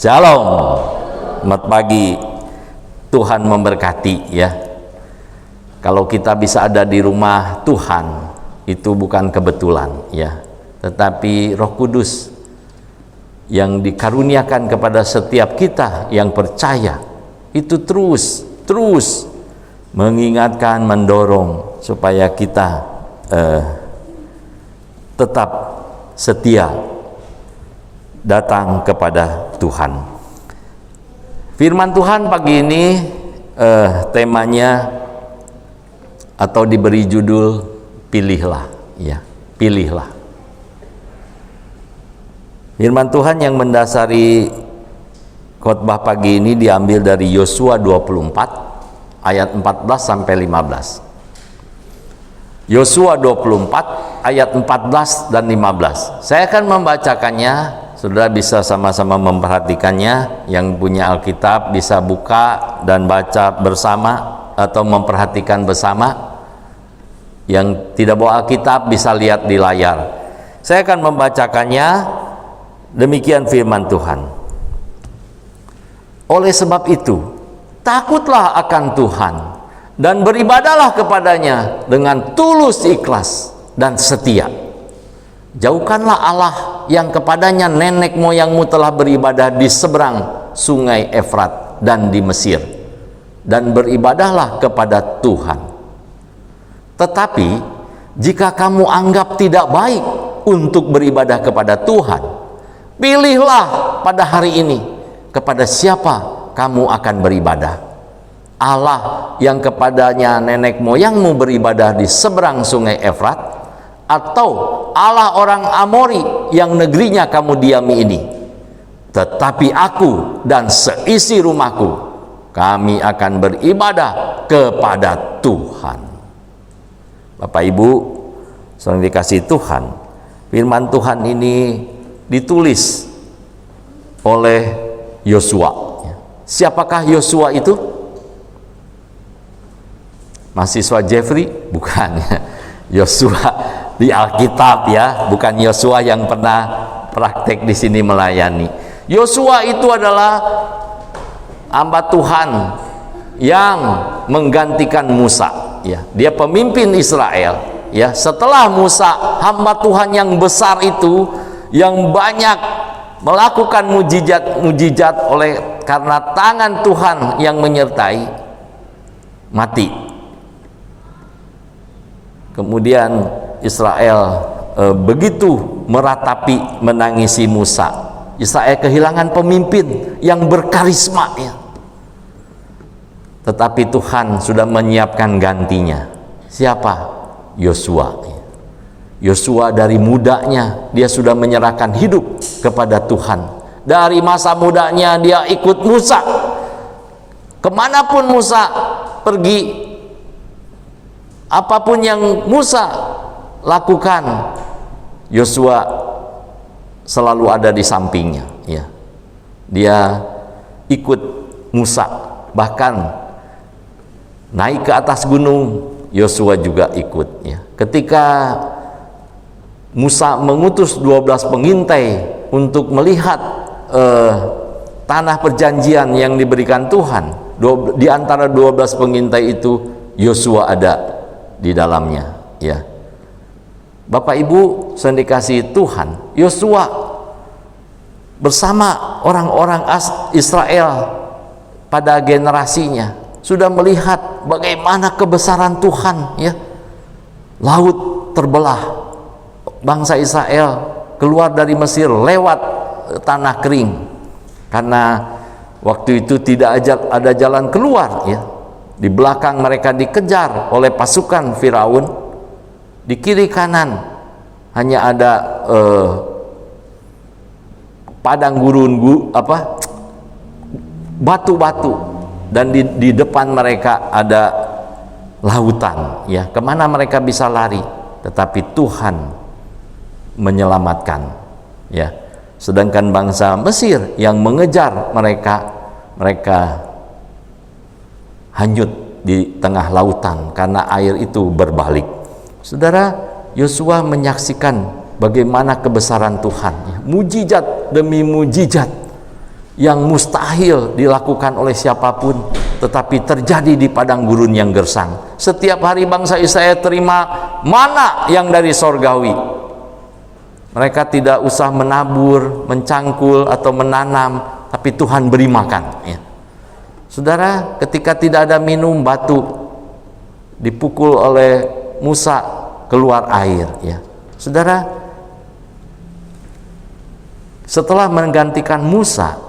Shalom. Selamat pagi. Tuhan memberkati ya. Kalau kita bisa ada di rumah Tuhan, itu bukan kebetulan ya. Tetapi Roh Kudus yang dikaruniakan kepada setiap kita yang percaya, itu terus mengingatkan, mendorong supaya kita tetap setia datang kepada Tuhan. Firman Tuhan pagi ini temanya atau diberi judul pilihlah ya, pilihlah. Firman Tuhan yang mendasari khotbah pagi ini diambil dari Yosua 24 ayat 14 sampai 15. Yosua 24 ayat 14 dan 15. Saya akan membacakannya. Saudara bisa sama-sama memperhatikannya. Yang punya Alkitab bisa buka dan baca bersama atau memperhatikan bersama. Yang tidak bawa Alkitab bisa lihat di layar. Saya akan membacakannya. Demikian firman Tuhan. Oleh sebab itu, takutlah akan Tuhan dan beribadahlah kepadanya dengan tulus, ikhlas dan setia. Jauhkanlah Allah yang kepadanya nenek moyangmu telah beribadah di seberang sungai Efrat dan di Mesir, dan beribadahlah kepada Tuhan. Tetapi jika kamu anggap tidak baik untuk beribadah kepada Tuhan, pilihlah pada hari ini kepada siapa kamu akan beribadah. Allah yang kepadanya nenek moyangmu beribadah di seberang sungai Efrat, atau Allah orang Amori yang negerinya kamu diami ini. Tetapi aku dan seisi rumahku, kami akan beribadah kepada Tuhan. Bapak Ibu yang dikasihi Tuhan, firman Tuhan ini ditulis oleh Yosua. Siapakah Yosua itu? Mahasiswa Jeffrey? Bukan. Yosua di Alkitab ya, bukan Yosua yang pernah praktek di sini melayani. Yosua itu adalah hamba Tuhan yang menggantikan Musa ya. Dia pemimpin Israel ya. Setelah Musa, hamba Tuhan yang besar itu, yang banyak melakukan mujizat oleh karena tangan Tuhan yang menyertai, mati. Kemudian Israel begitu meratapi, menangisi Musa. Israel kehilangan pemimpin yang berkarisma ya. Tetapi Tuhan sudah menyiapkan gantinya. Siapa? Yosua. Yosua dari mudanya dia sudah menyerahkan hidup kepada Tuhan. Dari masa mudanya dia ikut Musa. Kemanapun Musa pergi, apapun yang Musa lakukan, Yosua selalu ada di sampingnya ya. Dia ikut Musa, bahkan naik ke atas gunung, Yosua juga ikut ya. Ketika Musa mengutus 12 pengintai untuk melihat tanah perjanjian yang diberikan Tuhan, di antara 12 pengintai itu Yosua ada di dalamnya ya. Bapak Ibu yang dikasihi Tuhan, Yosua bersama orang-orang Israel pada generasinya sudah melihat bagaimana kebesaran Tuhan ya. Laut terbelah, bangsa Israel keluar dari Mesir lewat tanah kering karena waktu itu tidak ada jalan keluar ya. Di belakang mereka dikejar oleh pasukan Firaun, di kiri kanan hanya ada padang gurun batu-batu, dan di depan mereka ada lautan ya. Kemana mereka bisa lari? Tetapi Tuhan menyelamatkan ya. Sedangkan bangsa Mesir yang mengejar mereka hanyut di tengah lautan karena air itu berbalik. Saudara, Yosua menyaksikan bagaimana kebesaran Tuhan ya. Mujizat demi mujizat yang mustahil dilakukan oleh siapapun, tetapi terjadi di padang gurun yang gersang. Setiap hari bangsa Israel terima mana yang dari sorgawi. Mereka tidak usah menabur, mencangkul atau menanam, tapi Tuhan beri makan, ya. Saudara, ketika tidak ada minum, batu dipukul oleh Musa keluar air, ya. Saudara, setelah menggantikan Musa,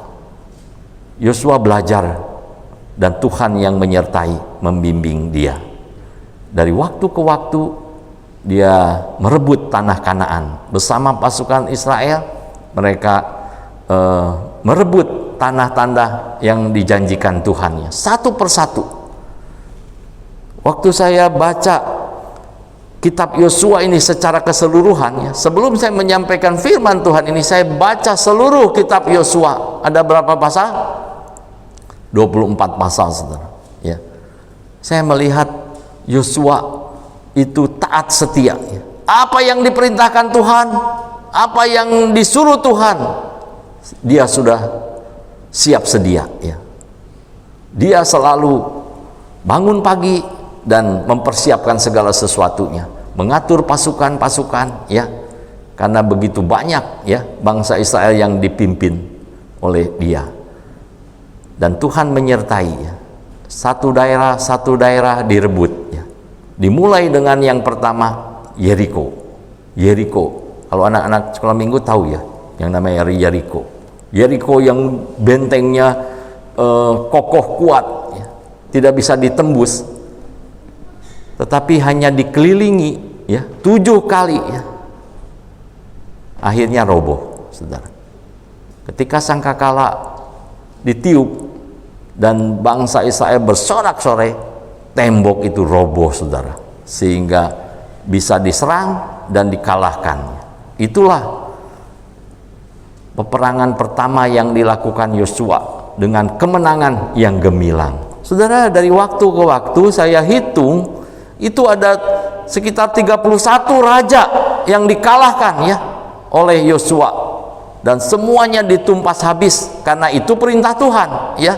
Yosua belajar dan Tuhan yang menyertai, membimbing dia. Dari waktu ke waktu dia merebut tanah Kanaan bersama pasukan Israel. Mereka merebut tanah-tanah yang dijanjikan Tuhannya satu persatu. Waktu saya baca kitab Yosua ini secara keseluruhan, ya, sebelum saya menyampaikan firman Tuhan ini, saya baca seluruh kitab Yosua. Ada berapa pasal? 24 pasal, saudara, ya. Saya melihat Yosua itu taat setia, ya. Apa yang diperintahkan Tuhan, apa yang disuruh Tuhan, dia sudah siap sedia, ya. Dia selalu bangun pagi dan mempersiapkan segala sesuatunya, mengatur pasukan-pasukan, ya, karena begitu banyak, ya, bangsa Israel yang dipimpin oleh dia. Dan Tuhan menyertai, ya. Satu daerah direbut, ya. Dimulai dengan yang pertama, Yeriko. Kalau anak-anak sekolah minggu tahu, ya, yang namanya Yeriko. Yeriko yang bentengnya kokoh kuat, ya, tidak bisa ditembus, tetapi hanya dikelilingi, ya, 7 kali, ya. Akhirnya roboh, saudara. Ketika sangkakala ditiup dan bangsa Israel bersorak-sorai, tembok itu roboh, saudara, sehingga bisa diserang dan dikalahkan. Itulah peperangan pertama yang dilakukan Yosua dengan kemenangan yang gemilang. Saudara, dari waktu ke waktu saya hitung itu ada sekitar 31 raja yang dikalahkan, ya, oleh Yosua, dan semuanya ditumpas habis karena itu perintah Tuhan, ya.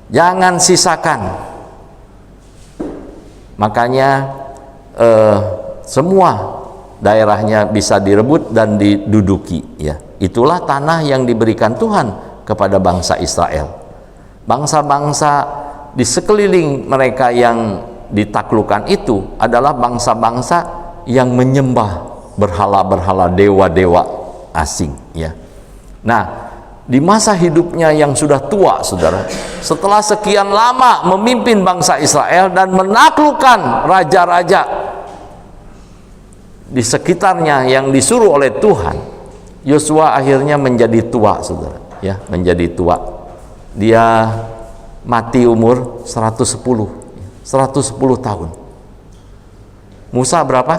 Jangan sisakan. Makanya semua daerahnya bisa direbut dan diduduki, ya. Itulah tanah yang diberikan Tuhan kepada bangsa Israel. Bangsa-bangsa di sekeliling mereka yang ditaklukkan itu adalah bangsa-bangsa yang menyembah berhala-berhala, dewa-dewa asing, ya. Nah, di masa hidupnya yang sudah tua, saudara, setelah sekian lama memimpin bangsa Israel dan menaklukkan raja-raja di sekitarnya yang disuruh oleh Tuhan, Yosua akhirnya menjadi tua, saudara, ya, menjadi tua. Dia mati umur 110 tahun. Musa berapa?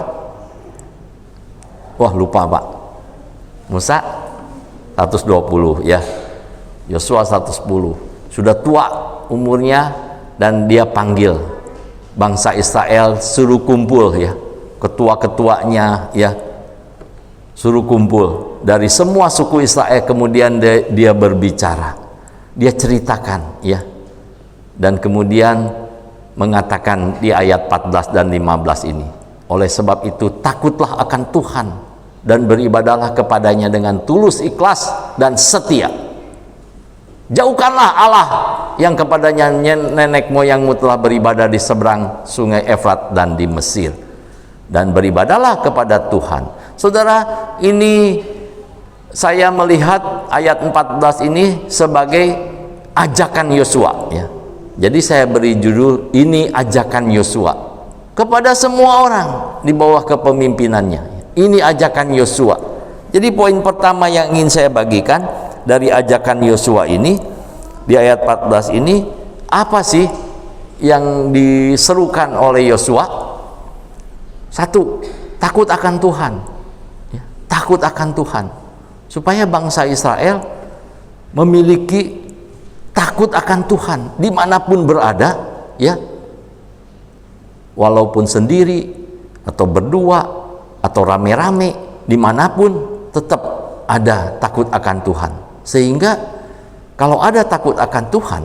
Wah, lupa, Pak. Musa 120, ya. Yosua 110. Sudah tua umurnya dan dia panggil bangsa Israel, suruh kumpul, ya. Ketua-ketuanya, ya, suruh kumpul dari semua suku Israel. Kemudian dia berbicara, dia ceritakan, ya, dan kemudian mengatakan di ayat 14 dan 15 ini, oleh sebab itu takutlah akan Tuhan dan beribadahlah kepadanya dengan tulus, ikhlas, dan setia. Jauhkanlah Allah yang kepadanya nenek moyangmu telah beribadah di seberang sungai Efrat dan di Mesir, dan beribadahlah kepada Tuhan. Saudara, ini saya melihat ayat 14 ini sebagai ajakan Yosua, ya. Jadi saya beri judul ini ajakan Yosua kepada semua orang di bawah kepemimpinannya. Ini ajakan Yosua. Jadi poin pertama yang ingin saya bagikan dari ajakan Yosua ini di ayat 14 ini, apa sih yang diserukan oleh Yosua? Satu, takut akan Tuhan, ya, takut akan Tuhan, supaya bangsa Israel memiliki takut akan Tuhan dimanapun berada, ya, walaupun sendiri atau berdua atau rame-rame, dimanapun tetap ada takut akan Tuhan. Sehingga Kalau ada takut akan Tuhan,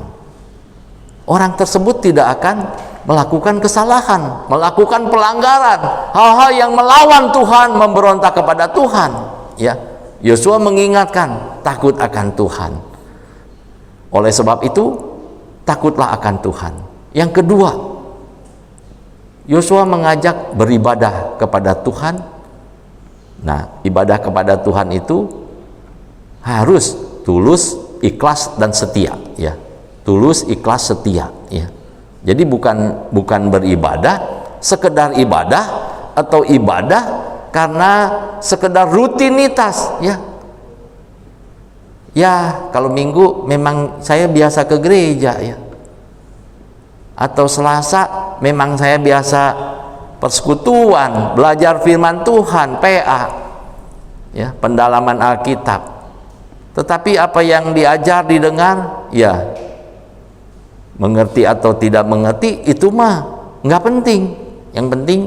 orang tersebut tidak akan melakukan kesalahan, melakukan pelanggaran, hal-hal yang melawan Tuhan, memberontak kepada Tuhan. Ya, Yosua mengingatkan takut akan Tuhan. Oleh sebab itu, takutlah akan Tuhan. Yang kedua, Yosua mengajak beribadah kepada Tuhan. Nah, ibadah kepada Tuhan itu harus tulus, ikhlas dan setia, ya. Tulus, ikhlas, setia, ya. Jadi bukan beribadah sekedar ibadah atau ibadah karena sekedar rutinitas, ya. Ya, kalau Minggu memang saya biasa ke gereja, ya. Atau Selasa memang saya biasa persekutuan, belajar firman Tuhan, PA, ya, pendalaman Alkitab. Tetapi apa yang diajar, didengar, ya, mengerti atau tidak mengerti, itu mah nggak penting. Yang penting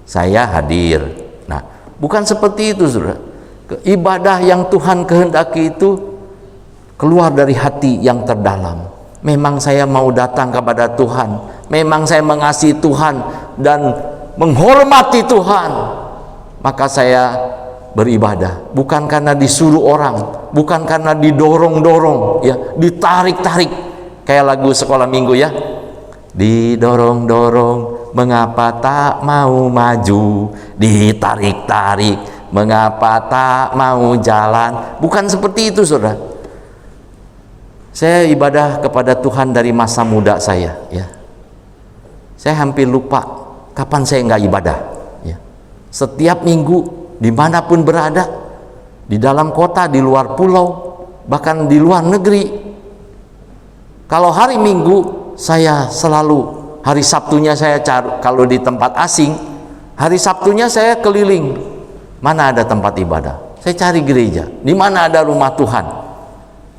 saya hadir. Nah, bukan seperti itu, saudara. Ibadah yang Tuhan kehendaki itu keluar dari hati yang terdalam. Memang saya mau datang kepada Tuhan, memang saya mengasihi Tuhan dan menghormati Tuhan, maka saya beribadah. Bukan karena disuruh orang, bukan karena didorong-dorong, ya, ditarik-tarik. Kayak lagu sekolah minggu, ya, didorong-dorong mengapa tak mau maju, ditarik-tarik mengapa tak mau jalan. Bukan seperti itu, saudara. Saya ibadah kepada Tuhan dari masa muda saya, ya. Saya hampir lupa kapan saya nggak ibadah, ya. Setiap minggu, dimanapun berada, di dalam kota, di luar pulau, bahkan di luar negeri. Kalau hari Minggu, saya selalu, hari Sabtunya saya cari, kalau di tempat asing, hari Sabtunya saya keliling, mana ada tempat ibadah, saya cari gereja, di mana ada rumah Tuhan,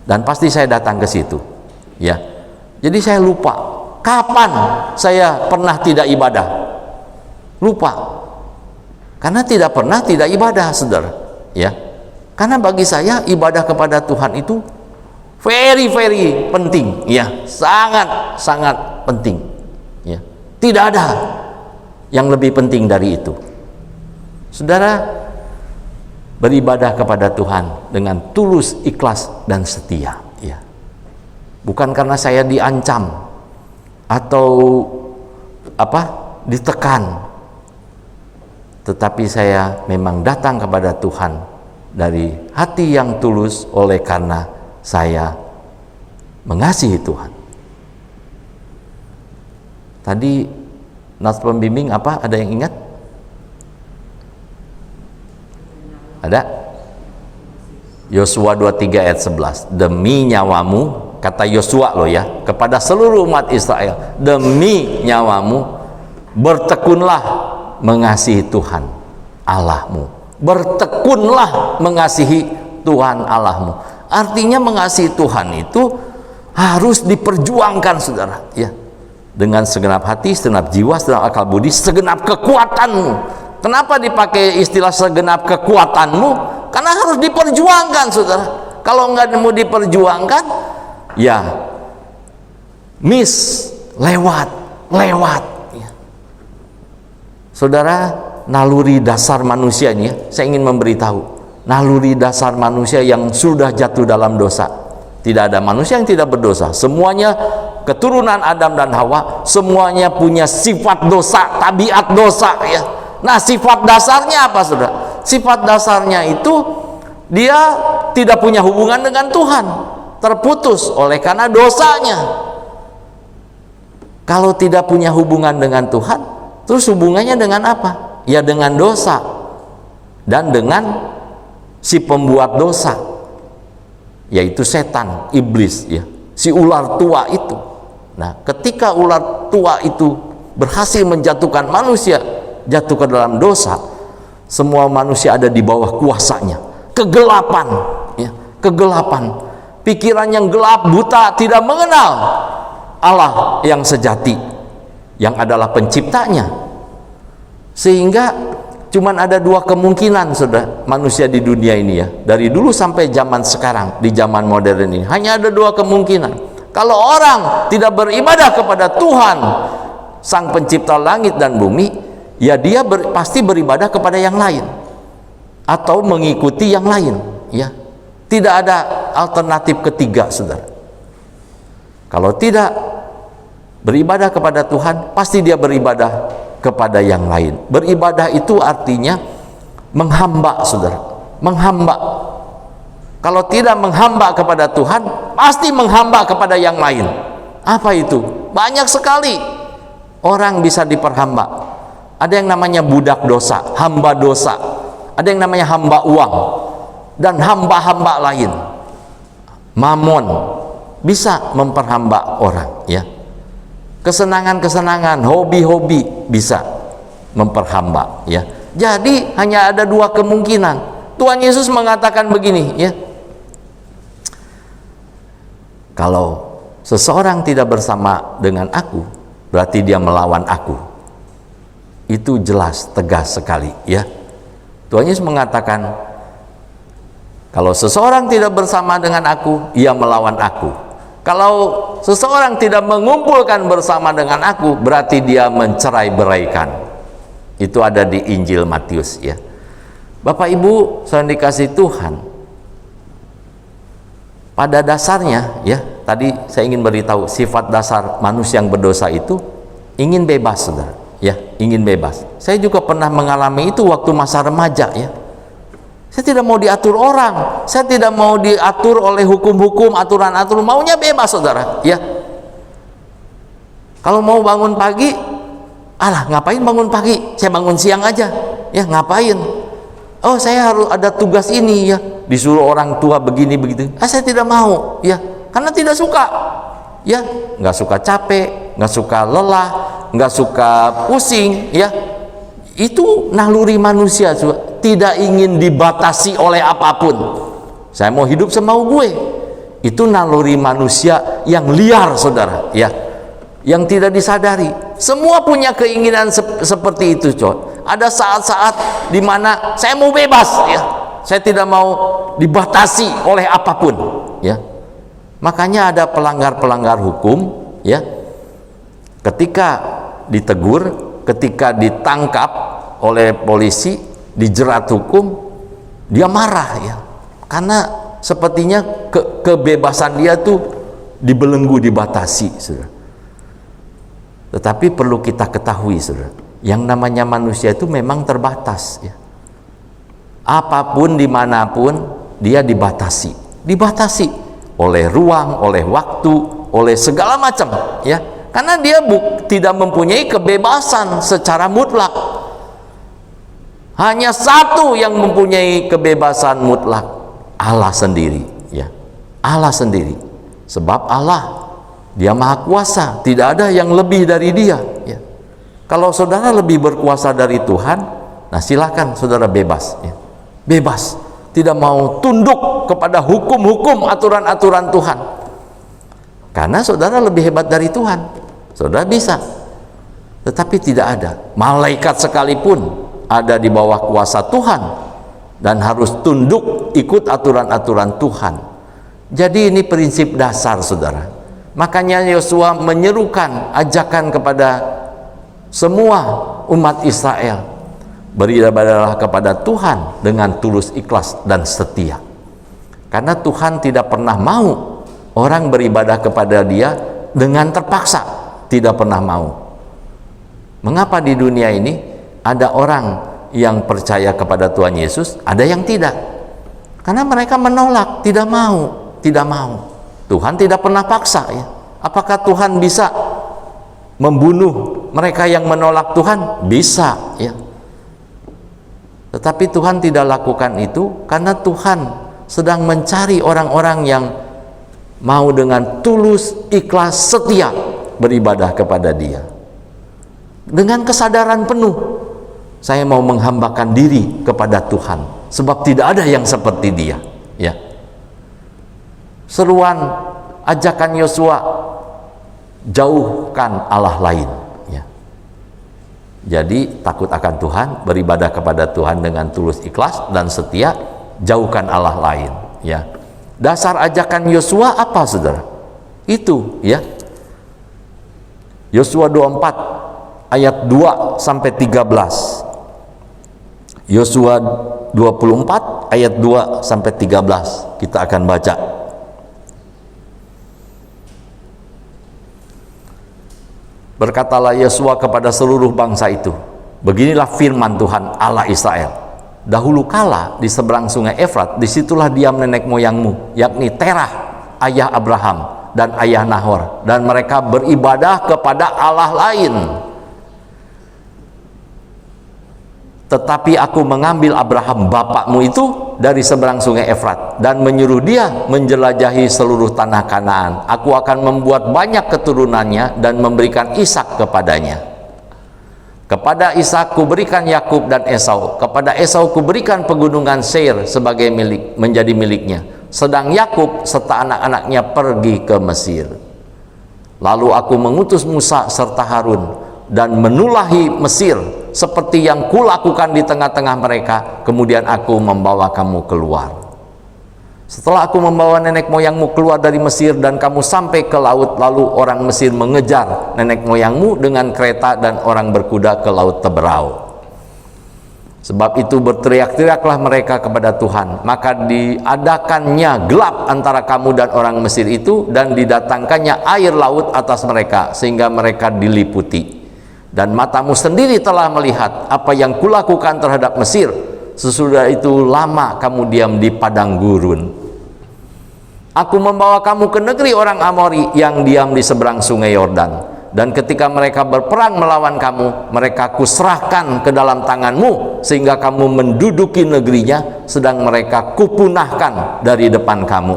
dan pasti saya datang ke situ, ya. Jadi saya lupa kapan saya pernah tidak ibadah, lupa, karena tidak pernah tidak ibadah, saudara, ya. Karena bagi saya ibadah kepada Tuhan itu very penting, ya, sangat penting, ya. Tidak ada yang lebih penting dari itu, saudara. Beribadah kepada Tuhan dengan tulus, ikhlas dan setia, ya. Bukan karena saya diancam atau ditekan, tetapi saya memang datang kepada Tuhan dari hati yang tulus, oleh karena saya mengasihi Tuhan. Tadi nas pembimbing apa? Ada yang ingat? Ada? Yosua 23 ayat 11. Demi nyawamu, kata Yosua loh, ya, kepada seluruh umat Israel, demi nyawamu bertekunlah mengasihi Tuhan Allahmu. Bertekunlah mengasihi Tuhan Allahmu. Artinya mengasihi Tuhan itu harus diperjuangkan, saudara, ya. Dengan segenap hati, segenap jiwa, segenap akal budi, segenap kekuatanmu. Kenapa dipakai istilah segenap kekuatanmu? Karena harus diperjuangkan, saudara. Kalau nggak mau diperjuangkan, ya lewat, ya. Saudara, naluri dasar manusia ini, ya, saya ingin memberitahu, naluri dasar manusia yang sudah jatuh dalam dosa. Tidak ada manusia yang tidak berdosa. Semuanya keturunan Adam dan Hawa, semuanya punya sifat dosa, tabiat dosa, ya. Nah, sifat dasarnya apa, saudara? Sifat dasarnya itu dia tidak punya hubungan dengan Tuhan, terputus oleh karena dosanya. Kalau tidak punya hubungan dengan Tuhan, terus hubungannya dengan apa? Ya dengan dosa dan dengan si pembuat dosa, yaitu setan, iblis, ya, si ular tua itu. Nah, ketika ular tua itu berhasil menjatuhkan manusia, jatuh ke dalam dosa, semua manusia ada di bawah kuasanya. Kegelapan, ya, kegelapan, pikiran yang gelap, buta, tidak mengenal Allah yang sejati, yang adalah penciptanya. Sehingga cuman ada dua kemungkinan sudah manusia di dunia ini ya, dari dulu sampai zaman sekarang, di zaman modern ini hanya ada dua kemungkinan. Kalau orang tidak beribadah kepada Tuhan Sang Pencipta langit dan bumi, ya dia pasti beribadah kepada yang lain atau mengikuti yang lain ya. Tidak ada alternatif ketiga, saudara. Kalau tidak beribadah kepada Tuhan, pasti dia beribadah kepada yang lain. Beribadah itu artinya menghamba, saudara, menghamba. Kalau tidak menghamba kepada Tuhan, pasti menghamba kepada yang lain. Apa itu? Banyak sekali orang bisa diperhamba. Ada yang namanya budak dosa, hamba dosa. Ada yang namanya hamba uang dan hamba-hamba lain. Mamon bisa memperhamba orang ya. Kesenangan-kesenangan, hobi-hobi bisa memperhamba ya. Jadi hanya ada dua kemungkinan. Tuhan Yesus mengatakan begini ya. Kalau seseorang tidak bersama dengan aku, berarti dia melawan aku. Itu jelas, tegas sekali ya. Tuhan Yesus mengatakan, kalau seseorang tidak bersama dengan aku, ia melawan aku. Kalau seseorang tidak mengumpulkan bersama dengan aku, berarti dia mencerai-beraikan. Itu ada di Injil Matius ya. Bapak Ibu saudara dikasih Tuhan, pada dasarnya ya, tadi saya ingin beritahu sifat dasar manusia yang berdosa itu ingin bebas, saudara ya, ingin bebas. Saya juga pernah mengalami itu waktu masa remaja ya. Saya tidak mau diatur orang, saya tidak mau diatur oleh hukum-hukum, aturan-aturan, maunya bebas, saudara ya. Kalau mau bangun pagi, alah ngapain bangun pagi, saya bangun siang aja ya. Ngapain? Oh saya harus ada tugas ini ya, disuruh orang tua begini begitu. Saya tidak mau ya, karena tidak suka ya, nggak suka capek, nggak suka lelah, nggak suka pusing ya. Itu naluri manusia, tidak ingin dibatasi oleh apapun. Saya mau hidup semau gue. Itu naluri manusia yang liar, saudara ya, yang tidak disadari. Semua punya keinginan seperti itu, coy. Ada saat-saat dimana saya mau bebas ya, saya tidak mau dibatasi oleh apapun ya. Makanya ada pelanggar-pelanggar hukum ya, ketika ditegur, ketika ditangkap oleh polisi, dijerat hukum, dia marah ya, karena sepertinya kebebasan dia tuh dibelenggu, dibatasi, saudara. Tetapi perlu kita ketahui, saudara, yang namanya manusia itu memang terbatas ya. Apapun dimanapun dia dibatasi oleh ruang, oleh waktu, oleh segala macam ya. Karena dia tidak mempunyai kebebasan secara mutlak. Hanya satu yang mempunyai kebebasan mutlak, Allah sendiri ya. Allah sendiri. Sebab Allah, dia maha kuasa, tidak ada yang lebih dari dia ya. Kalau saudara lebih berkuasa dari Tuhan, nah silakan saudara bebas ya. Bebas, tidak mau tunduk kepada hukum-hukum, aturan-aturan Tuhan. Karena saudara lebih hebat dari Tuhan, saudara bisa. Tetapi tidak ada malaikat sekalipun ada di bawah kuasa Tuhan dan harus tunduk ikut aturan-aturan Tuhan. Jadi ini prinsip dasar, saudara. Makanya Yosua menyerukan ajakan kepada semua umat Israel, beribadahlah kepada Tuhan dengan tulus, ikhlas dan setia. Karena Tuhan tidak pernah mau orang beribadah kepada Dia dengan terpaksa, tidak pernah mau. Mengapa di dunia ini ada orang yang percaya kepada Tuhan Yesus, ada yang tidak? Karena mereka menolak, tidak mau, tidak mau. Tuhan tidak pernah paksa ya. Apakah Tuhan bisa membunuh mereka yang menolak Tuhan? Bisa ya. Tetapi Tuhan tidak lakukan itu karena Tuhan sedang mencari orang-orang yang mau dengan tulus, ikhlas, setia beribadah kepada Dia. Dengan kesadaran penuh, saya mau menghambakan diri kepada Tuhan, sebab tidak ada yang seperti Dia ya. Seruan ajakan Yosua, jauhkan Allah lain ya. Jadi takut akan Tuhan, beribadah kepada Tuhan dengan tulus ikhlas dan setia, jauhkan Allah lain, ya. Dasar ajakan Yosua apa, Saudara? Itu, ya. Yosua 24 ayat 2 sampai 13. Yosua 24 ayat 2 sampai 13 kita akan baca. Berkatalah Yosua kepada seluruh bangsa itu, beginilah firman Tuhan Allah Israel. Dahulu kala di seberang sungai Efrat, disitulah diam nenek moyangmu, yakni Terah, ayah Abraham dan ayah Nahor, dan mereka beribadah kepada Allah lain. Tetapi aku mengambil Abraham bapakmu itu dari seberang sungai Efrat dan menyuruh dia menjelajahi seluruh tanah Kanaan. Aku akan membuat banyak keturunannya dan memberikan Ishak kepadanya. Kepada Ishak kuberikan Yakub dan Esau. Kepada Esau kuberikan pegunungan Seir sebagai menjadi miliknya. Sedang Yakub serta anak-anaknya pergi ke Mesir. Lalu aku mengutus Musa serta Harun dan menulahi Mesir seperti yang kulakukan di tengah-tengah mereka. Kemudian aku membawa kamu keluar. Setelah aku membawa nenek moyangmu keluar dari Mesir dan kamu sampai ke laut, lalu orang Mesir mengejar nenek moyangmu dengan kereta dan orang berkuda ke laut Teberau. Sebab itu berteriak-teriaklah mereka kepada Tuhan, maka diadakannya gelap antara kamu dan orang Mesir itu, dan didatangkannya air laut atas mereka sehingga mereka diliputi. Dan matamu sendiri telah melihat apa yang kulakukan terhadap Mesir. Sesudah itu lama kamu diam di padang gurun. Aku membawa kamu ke negeri orang Amori yang diam di seberang sungai Yordan. Dan ketika mereka berperang melawan kamu, mereka kuserahkan ke dalam tanganmu sehingga kamu menduduki negerinya, sedang mereka kupunahkan dari depan kamu.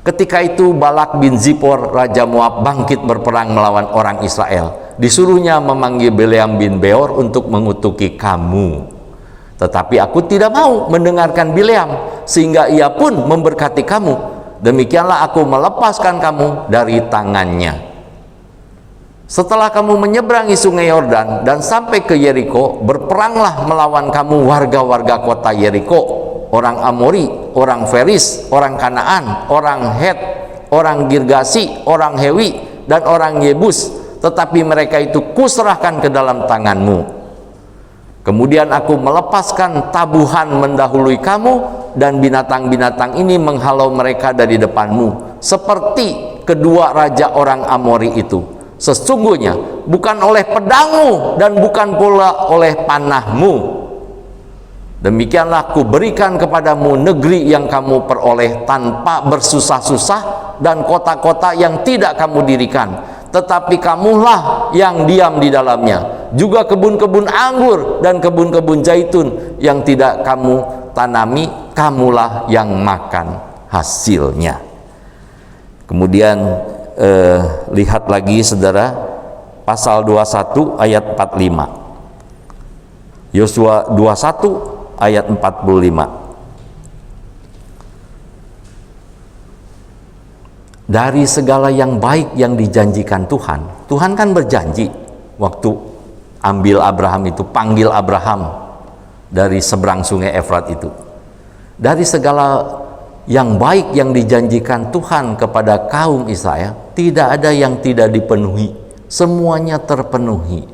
Ketika itu Balak bin Zipor raja Moab bangkit berperang melawan orang Israel. Disuruhnya memanggil Bileam bin Beor untuk mengutuki kamu. Tetapi aku tidak mau mendengarkan Bileam, sehingga ia pun memberkati kamu. Demikianlah aku melepaskan kamu dari tangannya. Setelah kamu menyeberangi sungai Yordan dan sampai ke Yeriko, berperanglah melawan kamu warga-warga kota Yeriko, orang Amori, orang Feris, orang Kanaan, orang Het, orang Girgasi, orang Hewi, dan orang Yebus. Tetapi mereka itu kuserahkan ke dalam tanganmu. Kemudian aku melepaskan tabuhan mendahului kamu, dan binatang-binatang ini menghalau mereka dari depanmu, seperti kedua raja orang Amori itu. Sesungguhnya bukan oleh pedangmu dan bukan pula oleh panahmu. Demikianlah aku berikan kepadamu negeri yang kamu peroleh tanpa bersusah-susah, dan kota-kota yang tidak kamu dirikan, tetapi kamulah yang diam di dalamnya, juga kebun-kebun anggur dan kebun-kebun zaitun yang tidak kamu tanami, kamulah yang makan hasilnya. Kemudian lihat lagi saudara, pasal 21 ayat 45. Yosua 21 ayat 45. Dari segala yang baik yang dijanjikan Tuhan, Tuhan kan berjanji waktu ambil Abraham itu, panggil Abraham dari seberang sungai Efrat itu. Dari segala yang baik yang dijanjikan Tuhan kepada kaum Israel, tidak ada yang tidak dipenuhi, semuanya terpenuhi.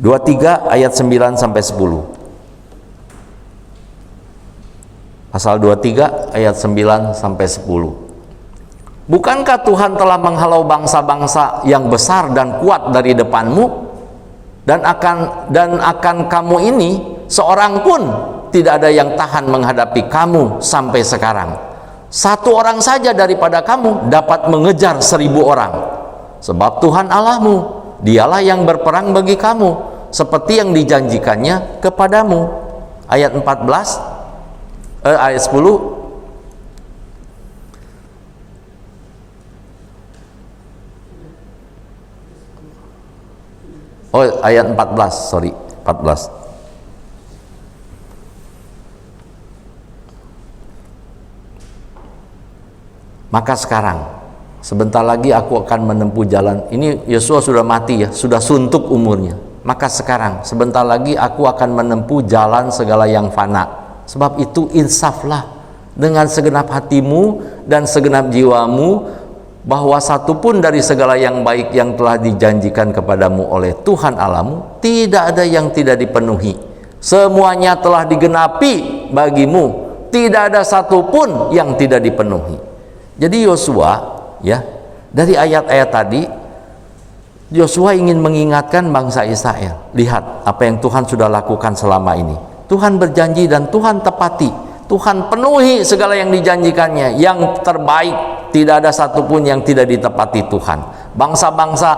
23 ayat 9 sampai 10. Pasal 23 ayat 9 sampai 10. Bukankah Tuhan telah menghalau bangsa-bangsa yang besar dan kuat dari depanmu, dan akan kamu ini seorang pun tidak ada yang tahan menghadapi kamu sampai sekarang. Satu orang saja daripada kamu dapat mengejar 1000 orang. Sebab Tuhan Allahmu, dialah yang berperang bagi kamu, seperti yang dijanjikannya kepadamu. Ayat 14, ayat 10. Oh, ayat 14, sorry, 14. Maka sekarang sebentar lagi aku akan menempuh jalan. Ini Yosua sudah mati ya, sudah suntuk umurnya. Maka sekarang sebentar lagi aku akan menempuh jalan segala yang fana. Sebab itu insaflah dengan segenap hatimu dan segenap jiwamu, bahwa satupun dari segala yang baik yang telah dijanjikan kepadamu oleh Tuhan Allahmu tidak ada yang tidak dipenuhi. Semuanya telah digenapi bagimu, tidak ada satupun yang tidak dipenuhi. Jadi Yosua, ya, dari ayat-ayat tadi Yosua ingin mengingatkan bangsa Israel, lihat apa yang Tuhan sudah lakukan selama ini. Tuhan berjanji dan Tuhan tepati, Tuhan penuhi segala yang dijanjikannya, yang terbaik, tidak ada satupun yang tidak ditepati Tuhan. Bangsa-bangsa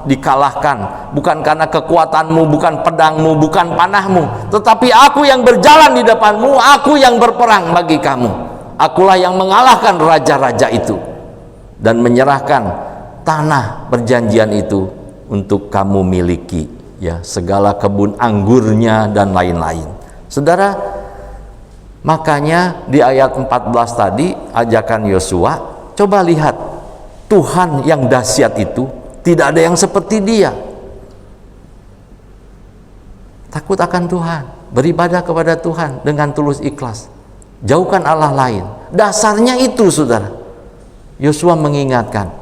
dikalahkan bukan karena kekuatanmu, bukan pedangmu, bukan panahmu, tetapi aku yang berjalan di depanmu, aku yang berperang bagi kamu. Akulah yang mengalahkan raja-raja itu dan menyerahkan tanah perjanjian itu untuk kamu miliki, ya, segala kebun anggurnya dan lain-lain. Saudara, makanya di ayat 14 tadi ajakan Yosua, coba lihat Tuhan yang dahsyat itu, tidak ada yang seperti Dia. Takut akan Tuhan, beribadah kepada Tuhan dengan tulus ikhlas, jauhkan Allah lain. Dasarnya itu, saudara. Yosua mengingatkan.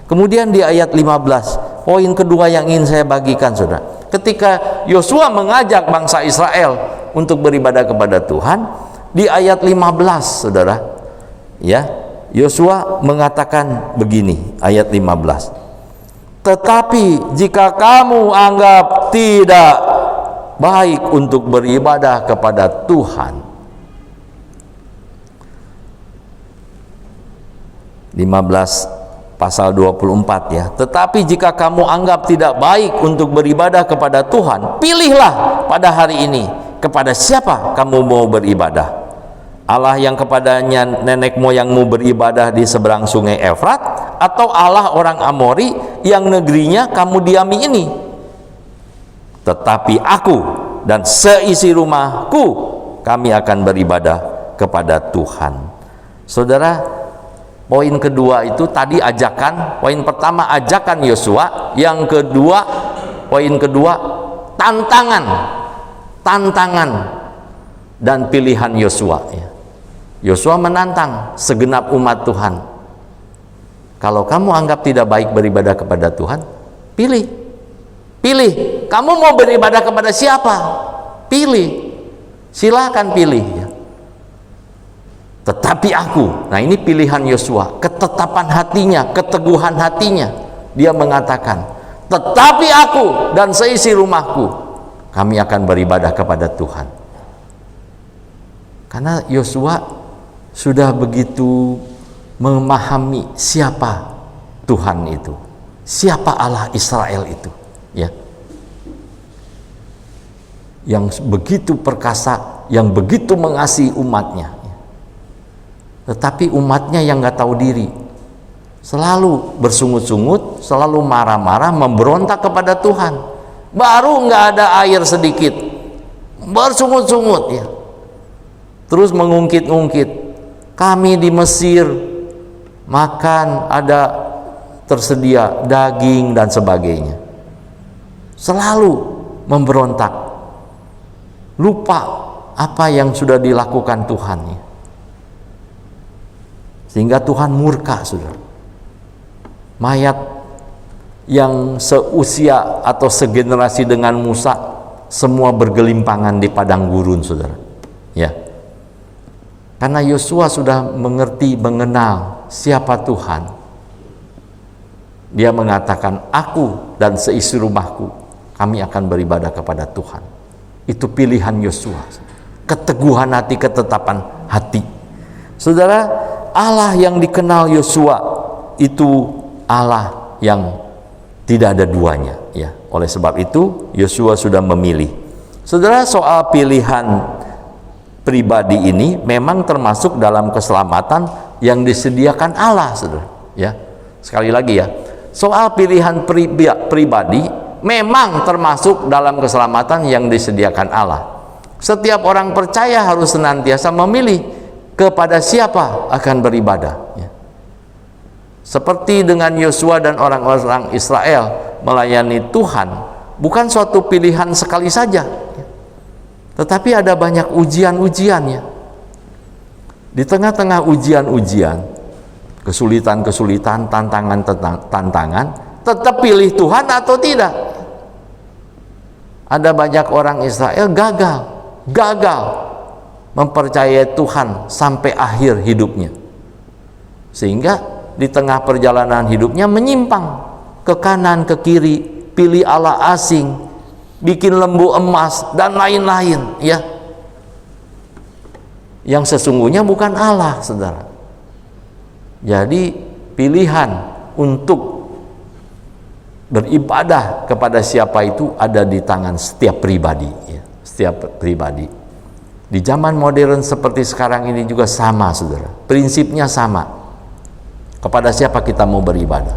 Kemudian di ayat 15, poin kedua yang ingin saya bagikan, saudara. Ketika Yosua mengajak bangsa Israel untuk beribadah kepada Tuhan, di ayat 15, saudara, ya, Yosua mengatakan begini, ayat 15. Tetapi jika kamu anggap tidak baik untuk beribadah kepada Tuhan, 15 pasal 24, ya. Tetapi jika kamu anggap tidak baik untuk beribadah kepada Tuhan, pilihlah pada hari ini kepada siapa kamu mau beribadah. Allah yang kepadanya nenek moyangmu beribadah di seberang sungai Efrat, atau Allah orang Amori yang negerinya kamu diami ini. Tetapi aku dan seisi rumahku, kami akan beribadah kepada Tuhan. Saudara, poin kedua itu tadi ajakan. Poin pertama ajakan Yosua, yang kedua, poin kedua tantangan dan pilihan Yosua, ya. Yosua menantang segenap umat Tuhan. Kalau kamu anggap tidak baik beribadah kepada Tuhan, pilih. Kamu mau beribadah kepada siapa? Pilih. Silakan pilih, ya. Tetapi aku, nah ini pilihan Yosua, ketetapan hatinya, keteguhan hatinya. Dia mengatakan, tetapi aku dan seisi rumahku, kami akan beribadah kepada Tuhan. Karena Yosua sudah begitu memahami siapa Tuhan itu, siapa Allah Israel itu, ya, yang begitu perkasa, yang begitu mengasihi umatnya. Tetapi umatnya yang nggak tahu diri, selalu bersungut-sungut, selalu marah-marah, memberontak kepada Tuhan. Baru nggak ada air sedikit, bersungut-sungut, ya. Terus mengungkit-ungkit, kami di Mesir makan ada tersedia daging dan sebagainya. Selalu memberontak, lupa apa yang sudah dilakukan Tuhan, ya. Sehingga Tuhan murka, saudara. Mayat yang seusia atau segenerasi dengan Musa semua bergelimpangan di padang gurun, saudara, ya. Karena Yosua sudah mengerti, mengenal siapa Tuhan. Dia mengatakan, aku dan seisi rumahku, kami akan beribadah kepada Tuhan. Itu pilihan Yosua, keteguhan hati, ketetapan hati. Saudara, Allah yang dikenal Yosua itu Allah yang tidak ada duanya, ya. Oleh sebab itu Yosua sudah memilih. Saudara, soal pilihan pribadi ini memang termasuk dalam keselamatan yang disediakan Allah, saudara, ya. Sekali lagi, ya, soal pilihan pribadi memang termasuk dalam keselamatan yang disediakan Allah. Setiap orang percaya harus senantiasa memilih kepada siapa akan beribadah, ya. seperti dengan Yosua dan orang-orang Israel melayani Tuhan, bukan suatu pilihan sekali saja, tetapi ada banyak ujian-ujiannya. Di tengah-tengah ujian-ujian, kesulitan-kesulitan, tantangan, tetap pilih Tuhan atau tidak. Ada banyak orang Israel gagal mempercayai Tuhan sampai akhir hidupnya, sehingga di tengah perjalanan hidupnya menyimpang ke kanan ke kiri, pilih Allah asing, bikin lembu emas dan lain-lain, ya, yang sesungguhnya bukan Allah, saudara. Jadi pilihan untuk beribadah kepada siapa itu ada di tangan setiap pribadi, ya, setiap pribadi. Di zaman modern seperti sekarang ini juga sama, saudara. Prinsipnya sama. Kepada siapa kita mau beribadah?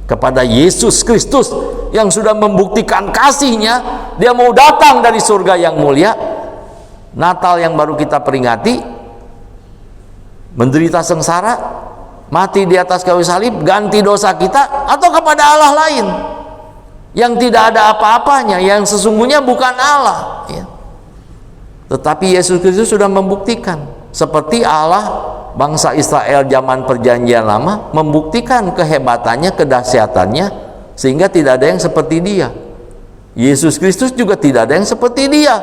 Kepada Yesus Kristus yang sudah membuktikan kasih-Nya. Dia mau datang dari surga yang mulia. Natal yang baru kita peringati, menderita sengsara, mati di atas kayu salib, ganti dosa kita, atau kepada Allah lain yang tidak ada apa-apanya, yang sesungguhnya bukan Allah, ya. Tetapi Yesus Kristus sudah membuktikan, seperti Allah bangsa Israel zaman perjanjian lama membuktikan kehebatannya, kedahsyatannya, sehingga tidak ada yang seperti Dia. Yesus Kristus juga tidak ada yang seperti Dia.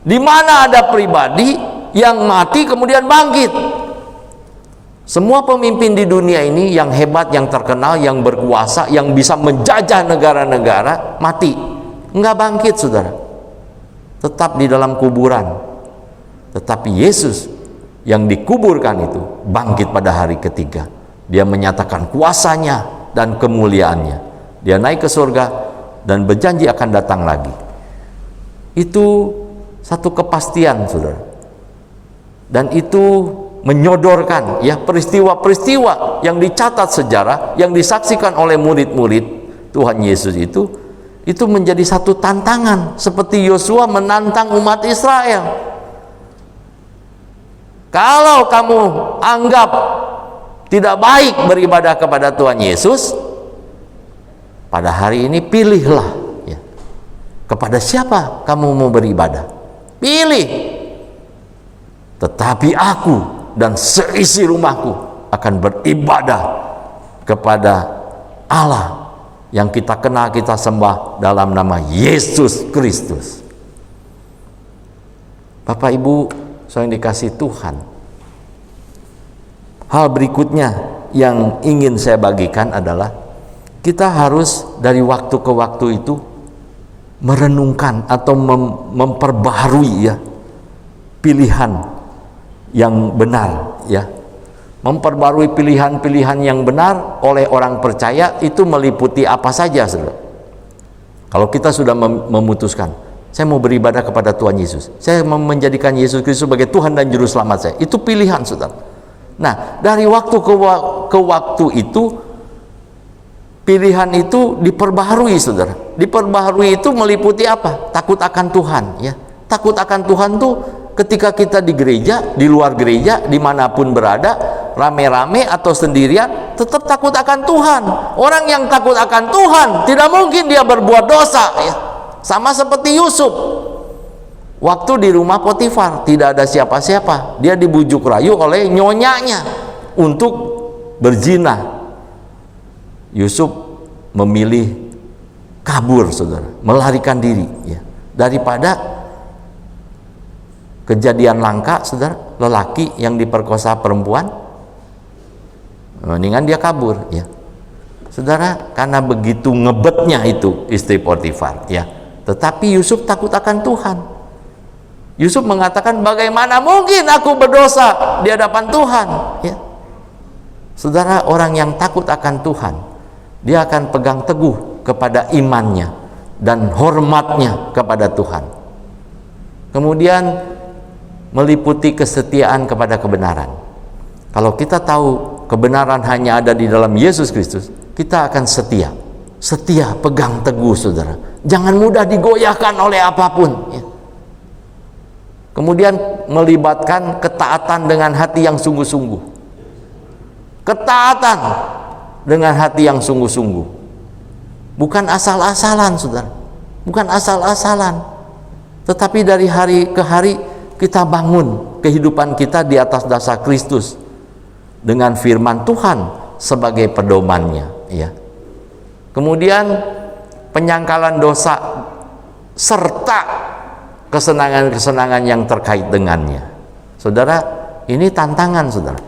Di mana ada pribadi yang mati kemudian bangkit. Semua pemimpin di dunia ini yang hebat, yang terkenal, yang berkuasa, yang bisa menjajah negara-negara, mati, enggak bangkit, saudara, tetap di dalam kuburan. Tetapi Yesus yang dikuburkan itu bangkit pada hari ketiga. Dia menyatakan kuasanya dan kemuliaannya. Dia naik ke surga dan berjanji akan datang lagi. Itu satu kepastian, saudara. Dan itu menyodorkan, ya, peristiwa-peristiwa yang dicatat sejarah, yang disaksikan oleh murid-murid Tuhan Yesus itu menjadi satu tantangan, seperti Yosua menantang umat Israel. Kalau kamu anggap tidak baik beribadah kepada Tuhan Yesus, pada hari ini pilihlah, ya, kepada siapa kamu mau beribadah. Pilih. Tetapi aku dan seisi rumahku akan beribadah kepada Allah yang kita kenal, kita sembah dalam nama Yesus Kristus. Bapak Ibu yang dikasih Tuhan, hal berikutnya yang ingin saya bagikan adalah kita harus dari waktu ke waktu itu merenungkan atau memperbaharui, ya, pilihan yang benar, ya. Memperbarui pilihan-pilihan yang benar oleh orang percaya itu meliputi apa saja, saudara? Kalau kita sudah memutuskan, saya mau beribadah kepada Tuhan Yesus, saya mau menjadikan Yesus Kristus sebagai Tuhan dan Juru Selamat saya, itu pilihan, saudara. Nah, dari waktu ke waktu itu pilihan itu diperbaharui, saudara. Diperbaharui itu meliputi apa? Takut akan Tuhan, ya. Takut akan Tuhan tuh ketika kita di gereja, di luar gereja, dimanapun berada, rame-rame atau sendirian, tetap takut akan Tuhan. Orang yang takut akan Tuhan tidak mungkin dia berbuat dosa, ya. Sama seperti Yusuf waktu di rumah Potifar, tidak ada siapa-siapa, dia dibujuk rayu oleh nyonyanya untuk berzina. Yusuf memilih kabur, saudara, melarikan diri, ya, daripada kejadian langka, saudara, lelaki yang diperkosa perempuan, mendingan dia kabur, ya, saudara, karena begitu ngebetnya itu istri Potifar, ya. Tetapi Yusuf takut akan Tuhan. Yusuf mengatakan, bagaimana mungkin aku berdosa di hadapan Tuhan, ya. Saudara, orang yang takut akan Tuhan, dia akan pegang teguh kepada imannya dan hormatnya kepada Tuhan. Kemudian meliputi kesetiaan kepada kebenaran. Kalau kita tahu kebenaran hanya ada di dalam Yesus Kristus, kita akan setia. Setia, pegang teguh, saudara. Jangan mudah digoyahkan oleh apapun, ya. Kemudian melibatkan ketaatan dengan hati yang sungguh-sungguh. Ketaatan dengan hati yang sungguh-sungguh. Bukan asal-asalan, saudara. Bukan asal-asalan. Tetapi dari hari ke hari kita bangun kehidupan kita di atas dasar Kristus dengan firman Tuhan sebagai pedomannya, ya. Kemudian penyangkalan dosa serta kesenangan-kesenangan yang terkait dengannya. Saudara, ini tantangan, saudara.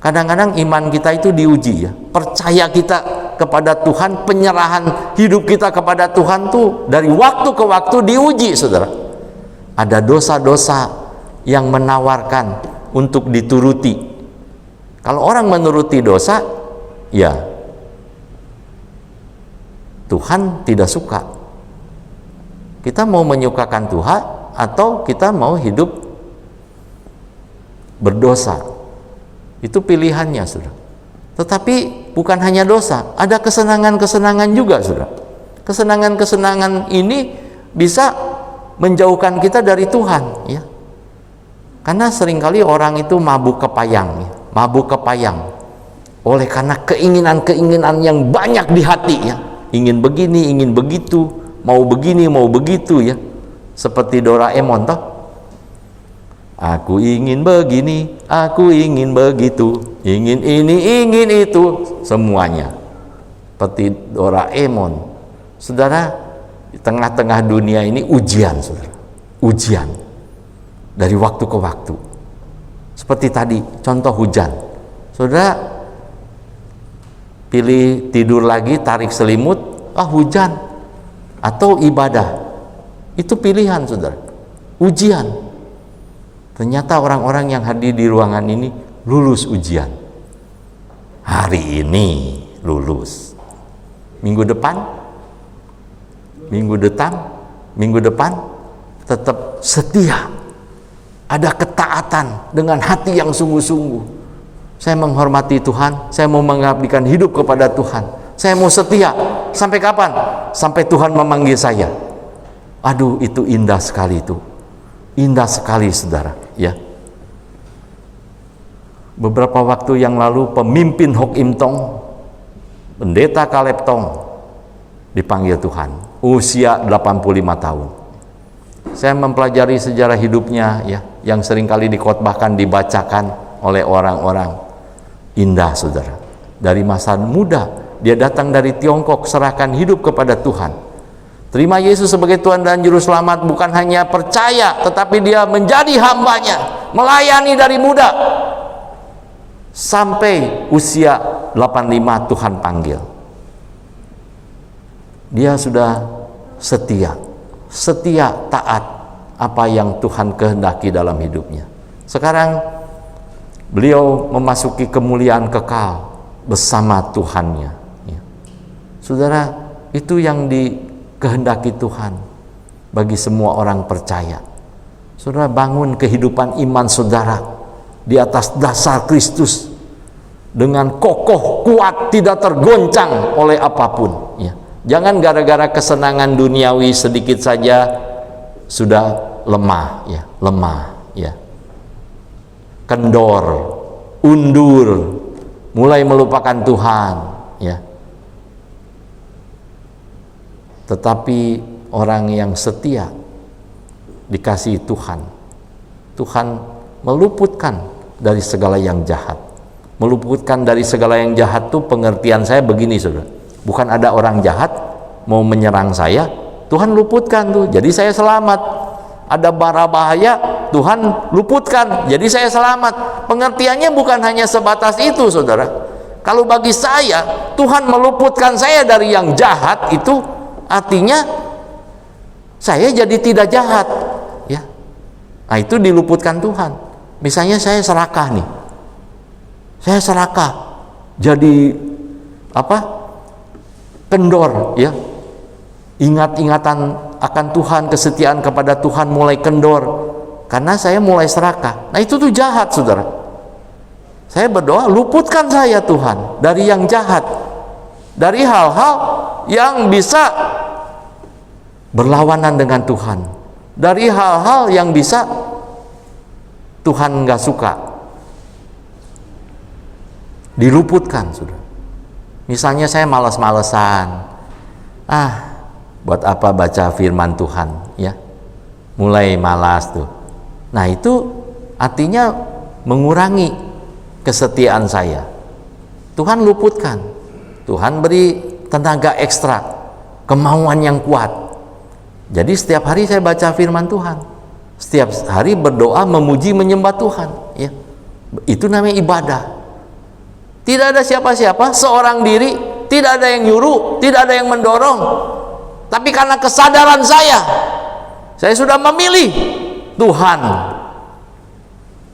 Kadang-kadang iman kita itu diuji, ya. Percaya kita kepada Tuhan, penyerahan hidup kita kepada Tuhan tuh dari waktu ke waktu diuji, saudara. Ada dosa-dosa yang menawarkan untuk dituruti. Kalau orang menuruti dosa, ya Tuhan tidak suka. Kita mau menyukakan Tuhan atau kita mau hidup berdosa. Itu pilihannya, saudara. Tetapi bukan hanya dosa, ada kesenangan-kesenangan juga, saudara. Kesenangan-kesenangan ini bisa menjauhkan kita dari Tuhan, ya. Karena seringkali orang itu mabuk kepayang, ya. Mabuk kepayang oleh karena keinginan-keinginan yang banyak di hati, ya. Ingin begini, ingin begitu, mau begini, mau begitu, ya. Seperti Doraemon, toh. Aku ingin begini, aku ingin begitu, ingin ini, ingin itu, semuanya. Seperti Doraemon. Saudara, di tengah-tengah dunia ini ujian, saudara. Ujian. Dari waktu ke waktu. Seperti tadi, contoh hujan. Saudara, pilih tidur lagi, tarik selimut, hujan. Atau ibadah. Itu pilihan, saudara. Ujian. Ternyata orang-orang yang hadir di ruangan ini lulus ujian. Hari ini lulus. Minggu depan tetap setia. Ada ketaatan dengan hati yang sungguh-sungguh. Saya menghormati Tuhan, saya mau mengabdikan hidup kepada Tuhan. Saya mau setia. Sampai kapan? Sampai Tuhan memanggil saya. Aduh, itu indah sekali itu. Indah sekali, saudara, ya. Beberapa waktu yang lalu pemimpin Hok Im Tong, pendeta Caleb Tong, dipanggil Tuhan, usia 85 tahun. Saya mempelajari sejarah hidupnya, ya, yang seringkali dikhotbahkan, dibacakan oleh orang-orang. Indah, saudara. Dari masa muda dia datang dari Tiongkok, serahkan hidup kepada Tuhan. Terima Yesus sebagai Tuhan dan Juru Selamat, bukan hanya percaya, tetapi dia menjadi hambanya, melayani dari muda. Sampai usia 85 Tuhan panggil. Dia sudah setia taat apa yang Tuhan kehendaki dalam hidupnya. Sekarang beliau memasuki kemuliaan kekal bersama Tuhannya, ya. Saudara, itu yang dikehendaki Tuhan bagi semua orang percaya. Saudara, bangun kehidupan iman saudara di atas dasar Kristus dengan kokoh, kuat, tidak tergoncang oleh apapun, ya. Jangan gara-gara kesenangan duniawi sedikit saja sudah lemah, ya. Kendor, undur, mulai melupakan Tuhan, ya. Tetapi orang yang setia dikasihi Tuhan, Tuhan meluputkan dari segala yang jahat. Meluputkan dari segala yang jahat tuh pengertian saya begini, saudara. Bukan ada orang jahat mau menyerang saya, Tuhan luputkan tuh, jadi saya selamat. Ada bara bahaya, Tuhan luputkan, jadi saya selamat. Pengertiannya bukan hanya sebatas itu, saudara. Kalau bagi saya, Tuhan meluputkan saya dari yang jahat, itu artinya saya jadi tidak jahat, ya. Nah, itu diluputkan Tuhan. Misalnya saya serakah nih, saya serakah, jadi kendor, ya. Ingat-ingatan akan Tuhan, kesetiaan kepada Tuhan mulai kendor karena saya mulai serakah. Nah, itu tuh jahat, saudara. Saya berdoa, luputkan saya Tuhan dari yang jahat, dari hal-hal yang bisa berlawanan dengan Tuhan, dari hal-hal yang bisa Tuhan nggak suka. Diluputkan, saudara. Misalnya saya malas-malesan, buat apa baca firman Tuhan, ya, mulai malas tuh. Nah, itu artinya mengurangi kesetiaan saya. Tuhan luputkan, Tuhan beri tenaga ekstra, kemauan yang kuat. Jadi setiap hari saya baca firman Tuhan, setiap hari berdoa, memuji, menyembah Tuhan, ya. Itu namanya ibadah. Tidak ada siapa-siapa, seorang diri, tidak ada yang nyuruh, tidak ada yang mendorong. Tapi karena kesadaran saya sudah memilih Tuhan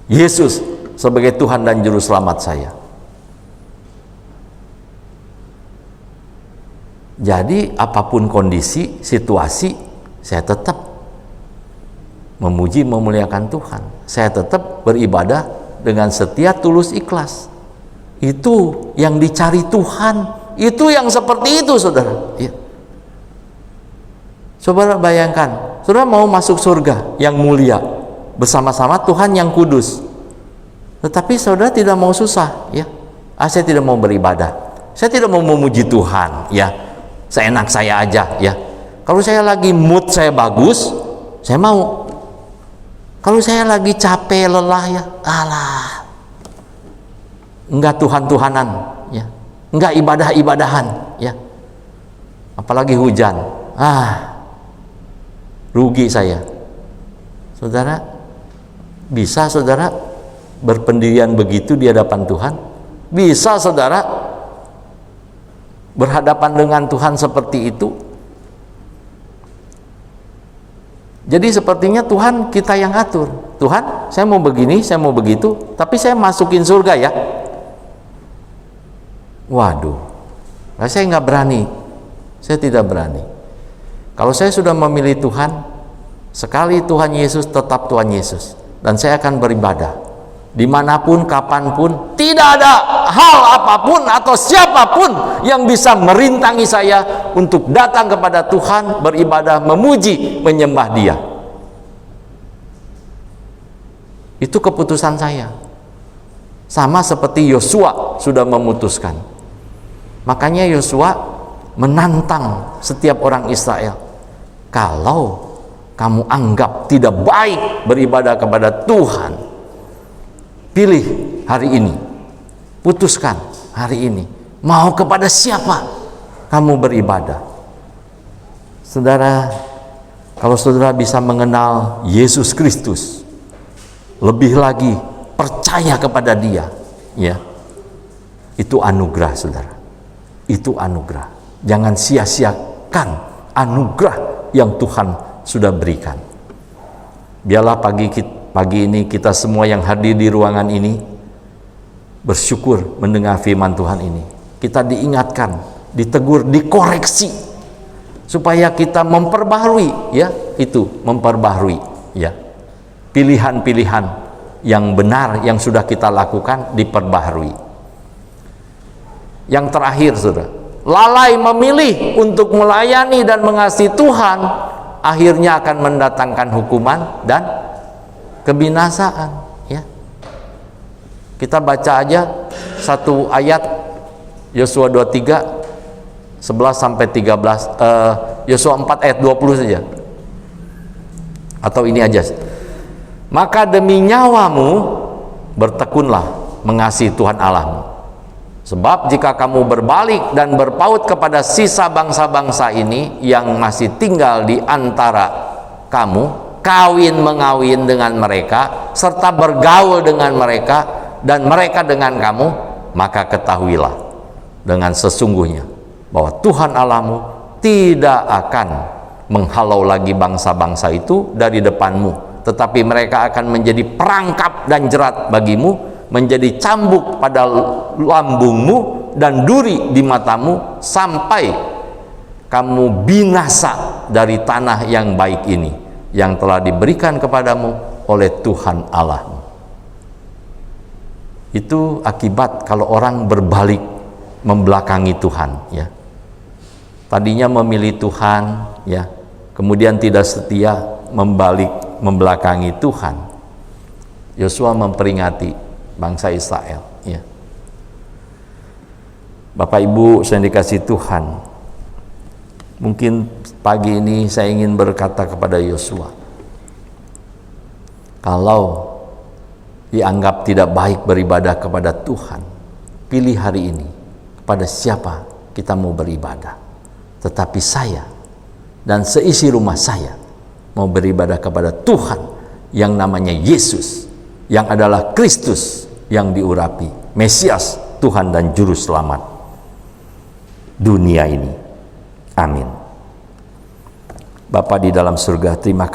Yesus sebagai Tuhan dan Juru Selamat saya. Jadi apapun kondisi, situasi, saya tetap memuji, memuliakan Tuhan. Saya tetap beribadah dengan setia, tulus, ikhlas. Itu yang dicari Tuhan. Itu yang seperti itu, saudara. Ya. Saudara bayangkan, saudara mau masuk surga yang mulia bersama-sama Tuhan yang kudus. Tetapi saudara tidak mau susah, ya. Saya tidak mau beribadah. Saya tidak mau memuji Tuhan, ya. Seenak saya aja, ya. Kalau saya lagi mood saya bagus, saya mau. Kalau saya lagi capek, lelah, ya, enggak Tuhan-Tuhanan, ya. Enggak ibadah-ibadahan, ya. Apalagi hujan, rugi saya. Saudara, bisa saudara berpendirian begitu di hadapan Tuhan? Bisa saudara berhadapan dengan Tuhan seperti itu? Jadi sepertinya Tuhan kita yang atur. Tuhan, saya mau begini, saya mau begitu, tapi saya masukin surga, ya. Waduh, saya nggak berani. Saya tidak berani. Kalau saya sudah memilih Tuhan, sekali Tuhan Yesus, tetap Tuhan Yesus. Dan saya akan beribadah dimanapun, kapanpun. Tidak ada hal apapun atau siapapun yang bisa merintangi saya untuk datang kepada Tuhan, beribadah, memuji, menyembah Dia. Itu keputusan saya. Sama seperti Yosua sudah memutuskan. Makanya Yosua menantang setiap orang Israel. Kalau kamu anggap tidak baik beribadah kepada Tuhan, pilih hari ini, putuskan hari ini, mau kepada siapa kamu beribadah. Saudara, kalau saudara bisa mengenal Yesus Kristus, lebih lagi percaya kepada Dia, ya, itu anugerah, saudara. Itu anugerah. Jangan sia-siakan anugerah yang Tuhan sudah berikan. Biarlah pagi ini kita semua yang hadir di ruangan ini bersyukur mendengar firman Tuhan ini. Kita diingatkan, ditegur, dikoreksi supaya kita memperbaharui, ya, itu memperbaharui, ya, pilihan-pilihan yang benar yang sudah kita lakukan diperbaharui. Yang terakhir, saudara, lalai memilih untuk melayani dan mengasihi Tuhan akhirnya akan mendatangkan hukuman dan kebinasaan, ya. Kita baca aja satu ayat Yosua 23 11 sampai 13, Yosua 4 ayat 20 saja. Atau ini aja. Maka demi nyawamu bertekunlah mengasihi Tuhan Allahmu. Sebab jika kamu berbalik dan berpaut kepada sisa bangsa-bangsa ini yang masih tinggal di antara kamu, kawin mengawin dengan mereka, serta bergaul dengan mereka, dan mereka dengan kamu, maka ketahuilah dengan sesungguhnya bahwa Tuhan Allahmu tidak akan menghalau lagi bangsa-bangsa itu dari depanmu, tetapi mereka akan menjadi perangkap dan jerat bagimu, menjadi cambuk pada lambungmu dan duri di matamu, sampai kamu binasa dari tanah yang baik ini yang telah diberikan kepadamu oleh Tuhan Allahmu. Itu akibat kalau orang berbalik membelakangi Tuhan, ya. Tadinya memilih Tuhan, ya, kemudian tidak setia, membelakangi Tuhan. Yosua memperingati bangsa Israel, ya. Bapak Ibu yang dikasihi Tuhan, mungkin pagi ini saya ingin berkata kepada Yosua, kalau dianggap tidak baik beribadah kepada Tuhan, pilih hari ini kepada siapa kita mau beribadah. Tetapi saya dan seisi rumah saya mau beribadah kepada Tuhan yang namanya Yesus, yang adalah Kristus yang diurapi, Mesias, Tuhan dan Juru Selamat dunia ini. Amin. Bapa di dalam surga, terima kasih